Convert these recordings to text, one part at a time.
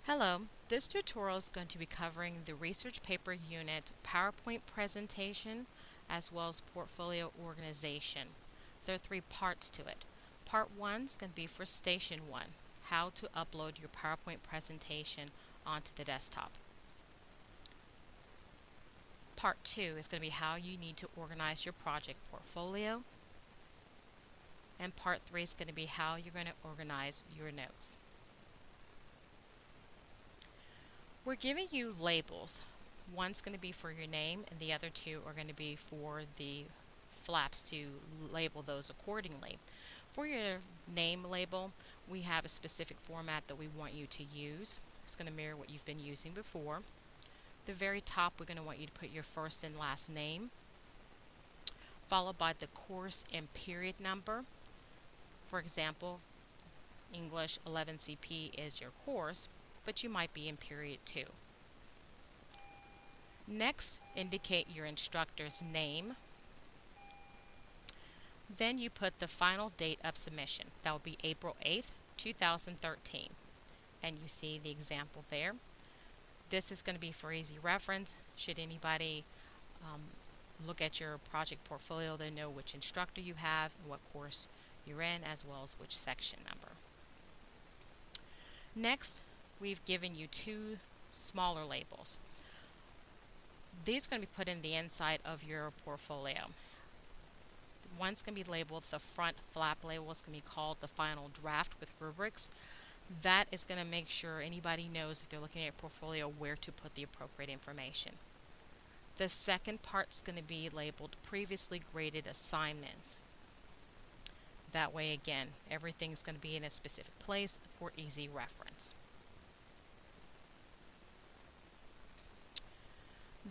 Hello, this tutorial is going to be covering the research paper unit PowerPoint presentation as well as portfolio organization. There are three parts to it. Part 1 is going to be for Station 1, how to upload your PowerPoint presentation onto the desktop. Part 2 is going to be how you need to organize your project portfolio. And Part 3 is going to be how you're going to organize your notes. We're giving you labels. One's going to be for your name and the other two are going to be for the flaps to label those accordingly. For your name label, we have a specific format that we want you to use. It's going to mirror what you've been using before. The very top, we're going to want you to put your first and last name, followed by the course and period number. For example, English 11 CP is your course, but you might be in period 2. Next, indicate your instructor's name. Then you put the final date of submission. That will be April 8th, 2013. And you see the example there. This is going to be for easy reference. Should anybody look at your project portfolio, they know which instructor you have and what course you're in, as well as which section number. Next, we've given you two smaller labels. These are going to be put in the inside of your portfolio. One's going to be labeled the front flap label. It's going to be called the final draft with rubrics. That is going to make sure anybody knows if they're looking at your portfolio where to put the appropriate information. The second part's going to be labeled previously graded assignments. That way, again, everything's going to be in a specific place for easy reference.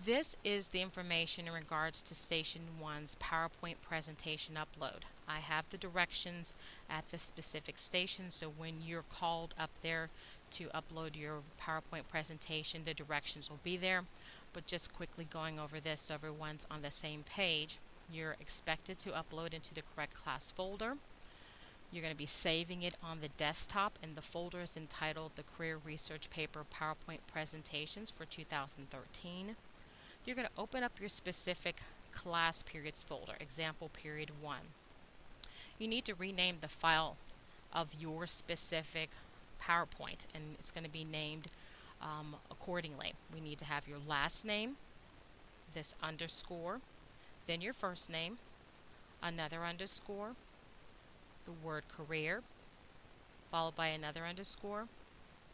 This is the information in regards to Station 1's PowerPoint presentation upload. I have the directions at the specific station, so when you're called up there to upload your PowerPoint presentation, the directions will be there. But just quickly going over this so everyone's on the same page, you're expected to upload into the correct class folder. You're going to be saving it on the desktop, and the folder is entitled the Career Research Paper PowerPoint Presentations for 2013. You're going to open up your specific class periods folder, example period 1. You need to rename the file of your specific PowerPoint, and it's going to be named accordingly. We need to have your last name, this underscore, then your first name, another underscore, the word career, followed by another underscore,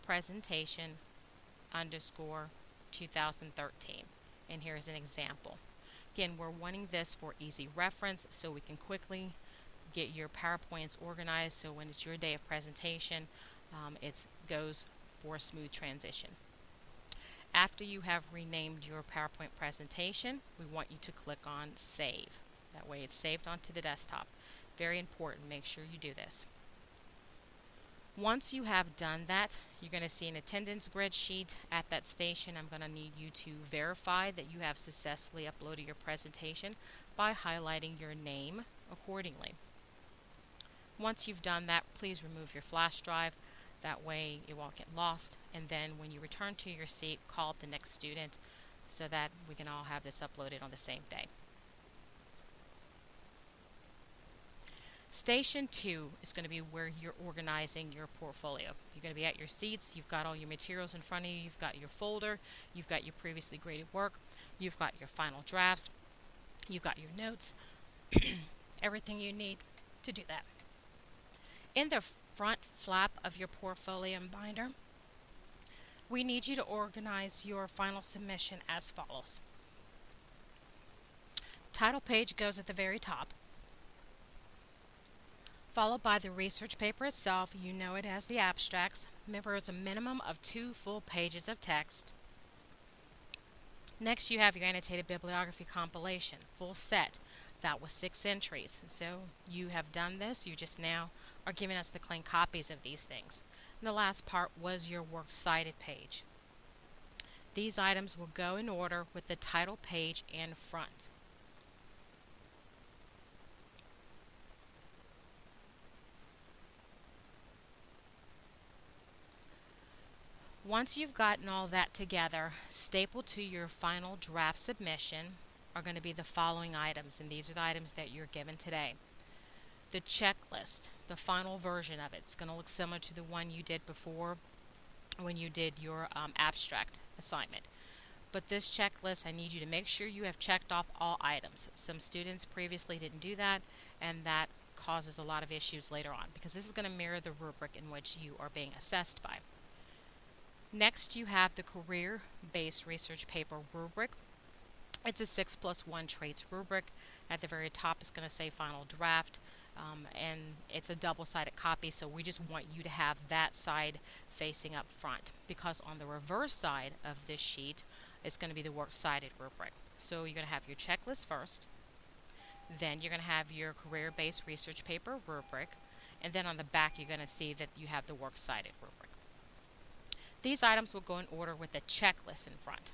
presentation, underscore, 2013. And here's an example. Again, we're wanting this for easy reference so we can quickly get your PowerPoints organized so when it's your day of presentation, it goes for a smooth transition. After you have renamed your PowerPoint presentation, we want you to click on Save. That way it's saved onto the desktop. Very important, make sure you do this. Once you have done that, you're going to see an attendance grid sheet at that station. I'm going to need you to verify that you have successfully uploaded your presentation by highlighting your name accordingly. Once you've done that, please remove your flash drive. That way it won't get lost. And then when you return to your seat, call up the next student so that we can all have this uploaded on the same day. Station 2 is going to be where you're organizing your portfolio. You're going to be at your seats, you've got all your materials in front of you, you've got your folder, you've got your previously graded work, you've got your final drafts, you've got your notes, everything you need to do that. In the front flap of your portfolio and binder, we need you to organize your final submission as follows. Title page goes at the very top, followed by the research paper itself. You know it as the abstracts. Remember, it's a minimum of 2 full pages of text. Next, you have your annotated bibliography compilation, full set. That was 6 entries. So you have done this. You just now are giving us the clean copies of these things. And the last part was your works cited page. These items will go in order with the title page in front. Once you've gotten all that together, stapled to your final draft submission are going to be the following items, and these are the items that you're given today. The checklist, the final version of it, it's going to look similar to the one you did before when you did your abstract assignment. But this checklist, I need you to make sure you have checked off all items. Some students previously didn't do that, and that causes a lot of issues later on because this is going to mirror the rubric in which you are being assessed by. Next, you have the career-based research paper rubric. It's a 6+1 traits rubric. At the very top, it's going to say final draft, and it's a double-sided copy, so we just want you to have that side facing up front because on the reverse side of this sheet, it's going to be the works cited rubric. So you're going to have your checklist first, then you're going to have your career-based research paper rubric, and then on the back you're going to see that you have the works cited rubric. These items will go in order with the checklist in front.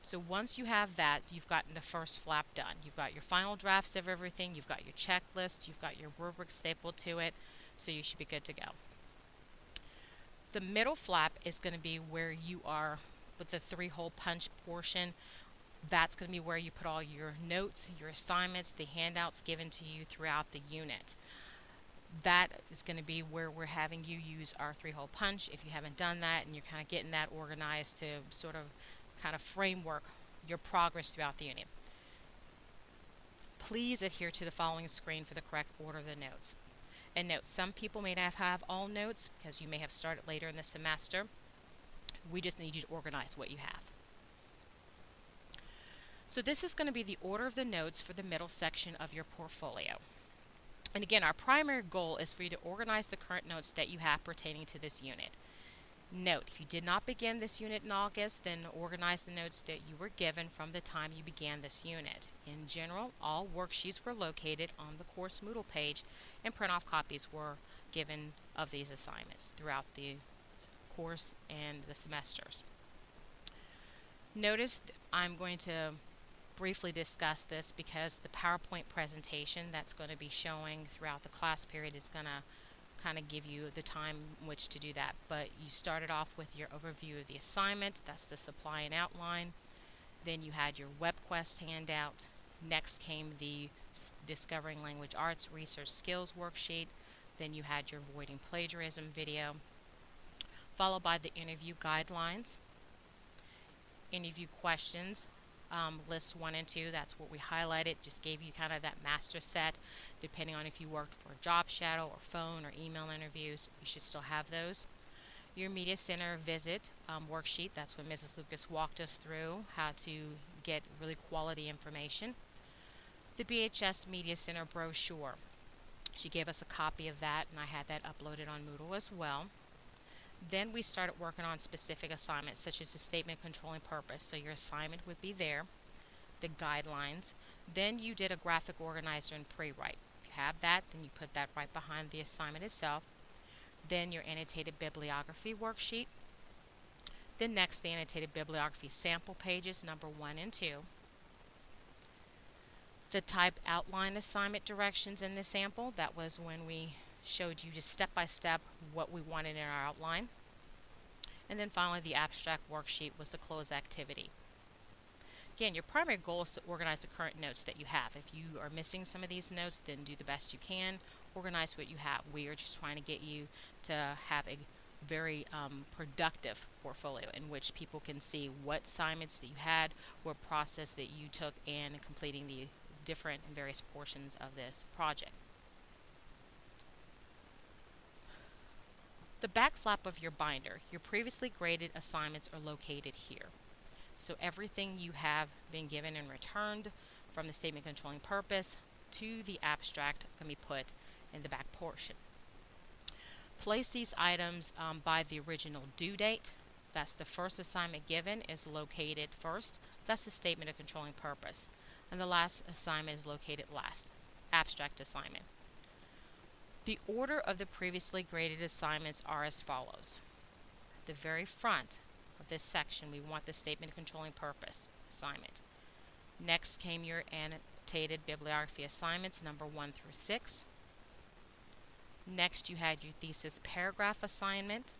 So once you have that, you've gotten the first flap done. You've got your final drafts of everything, you've got your checklist, you've got your rubric stapled to it, so you should be good to go. The middle flap is going to be where you are with the 3-hole punch portion. That's going to be where you put all your notes, your assignments, the handouts given to you throughout the unit. That is going to be where we're having you use our 3-hole punch. If you haven't done that and you're kind of getting that organized to sort of kind of framework your progress throughout the unit. Please adhere to the following screen for the correct order of the notes. And note, some people may not have all notes because you may have started later in the semester. We just need you to organize what you have. So this is going to be the order of the notes for the middle section of your portfolio. And again, our primary goal is for you to organize the current notes that you have pertaining to this unit. Note, if you did not begin this unit in August, then organize the notes that you were given from the time you began this unit. In general, all worksheets were located on the course Moodle page, and print-off copies were given of these assignments throughout the course and the semesters. Notice I'm going to briefly discuss this because the PowerPoint presentation that's going to be showing throughout the class period is going to kind of give you the time in which to do that. But you started off with your overview of the assignment, that's the supply and outline. Then you had your WebQuest handout. Next came the Discovering Language Arts Research Skills worksheet. Then you had your Avoiding Plagiarism video, followed by the interview guidelines, interview questions, lists 1 and 2, that's what we highlighted, just gave you kind of that master set. Depending on if you worked for a job shadow or phone or email interviews, you should still have those. Your Media Center visit worksheet, that's when Mrs. Lucas walked us through how to get really quality information. The BHS Media Center brochure, she gave us a copy of that, and I had that uploaded on Moodle as well. Then we started working on specific assignments such as the statement of controlling purpose, so your assignment would be there, the guidelines. Then you did a graphic organizer and pre-write. If you have that, then you put that right behind the assignment itself. Then your annotated bibliography worksheet. Then next, the annotated bibliography sample pages, number 1 and 2. The type outline assignment directions in the sample, that was when we showed you just step by step what we wanted in our outline. And then finally, the abstract worksheet was the close activity. Again, your primary goal is to organize the current notes that you have. If you are missing some of these notes, then do the best you can. Organize what you have. We are just trying to get you to have a very productive portfolio in which people can see what assignments that you had, what process that you took in completing the different and various portions of this project. The back flap of your binder, your previously graded assignments are located here. So everything you have been given and returned from the statement controlling purpose to the abstract can be put in the back portion. Place these items by the original due date. That's the first assignment given is located first. That's the statement of controlling purpose. And the last assignment is located last, abstract assignment. The order of the previously graded assignments are as follows. At the very front of this section, we want the statement of controlling purpose assignment. Next came your annotated bibliography assignments, number 1 through 6. Next, you had your thesis paragraph assignment.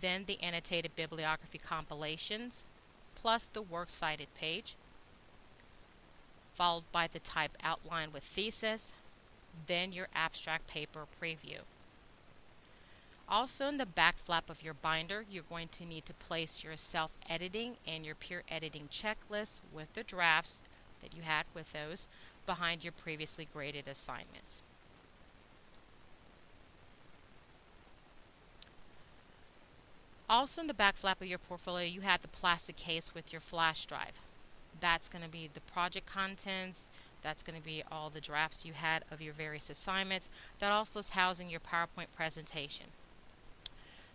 then the annotated bibliography compilations, plus the works cited page, followed by the type outline with thesis, then your abstract paper preview. Also in the back flap of your binder, you're going to need to place your self-editing and your peer editing checklist with the drafts that you had with those behind your previously graded assignments. Also in the back flap of your portfolio, you have the plastic case with your flash drive. That's going to be the project contents. That's going to be all the drafts you had of your various assignments. That also is housing your PowerPoint presentation.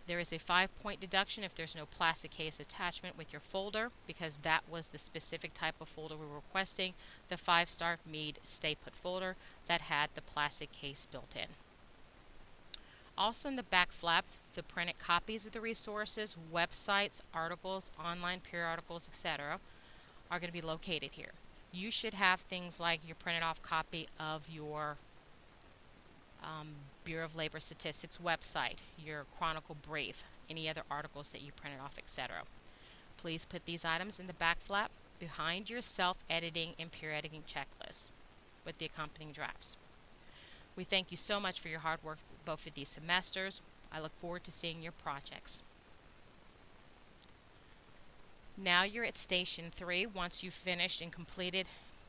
There is a 5-point deduction if there's no plastic case attachment with your folder, because that was the specific type of folder we were requesting, the 5-star Mead Stay Put folder that had the plastic case built in. Also in the back flap, the printed copies of the resources, websites, articles, online peer articles, etc. are going to be located here. You should have things like your printed off copy of your Bureau of Labor Statistics website, your Chronicle brief, any other articles that you printed off, etc. Please put these items in the back flap behind your self-editing and peer editing checklist with the accompanying drafts. We thank you so much for your hard work both of these semesters. I look forward to seeing your projects. Now you're at Station 3. Once you've finished and completed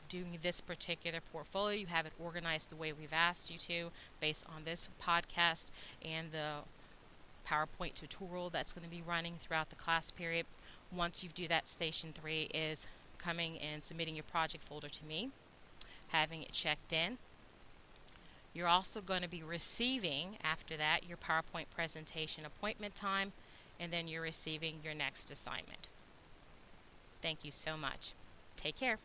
doing this particular portfolio, you have it organized the way we've asked you to based on this podcast and the PowerPoint tutorial that's going to be running throughout the class period. Once you do that, Station 3 is coming and submitting your project folder to me, having it checked in. You're also going to be receiving, after that, your PowerPoint presentation appointment time, and then you're receiving your next assignment. Thank you so much. Take care.